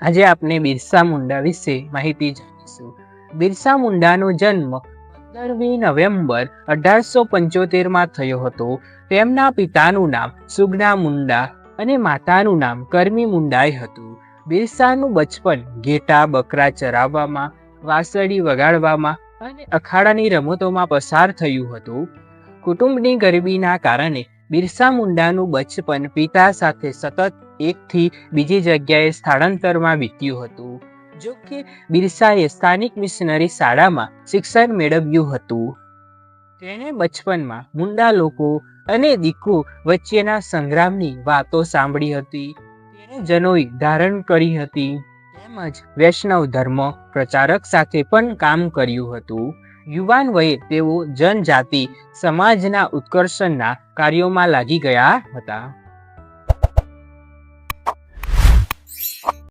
આજે આપણે બિરસા મુંડા વિશે માહિતી જાણીશું। બિરસા મુંડાનો જન્મ 15મી નવેમ્બર 1875માં થયો હતો। તેમના પિતાનું નામ સુગના મુંડા અને માતાનું નામ કરમી મુંડાઈ હતું। બિરસાનું બચપન ઘેટા બકરા ચરાવવામાં, વાંસળી વગાડવામાં અને અખાડાની રમતોમાં પસાર થયું હતું। કુટુંબની ગરીબીના કારણે બિરસા મુંડાનું બચપન પિતા સાથે સતત એકથી બીજી જગ્યાએ સ્થળાંતરમાં વીત્યું હતું। જો કે બિરસાએ સ્થાનિક મિશનરી શાળામાં શિક્ષણ મેળવ્યું હતું। તેણે બચપનમાં મુંડા લોકો અને દીકુ વચ્ચેના સંગ્રામની વાતો સાંભળી હતી। તેણે જનોઈ ધારણ કરી હતી તેમજ વૈષ્ણવ ધર્મ પ્રચારક સાથે પણ કામ કર્યું હતું। યુવાન વયે તેઓ જનજાતિ સમાજના ઉત્કર્ષણના કાર્યોમાં લાગી ગયા હતા।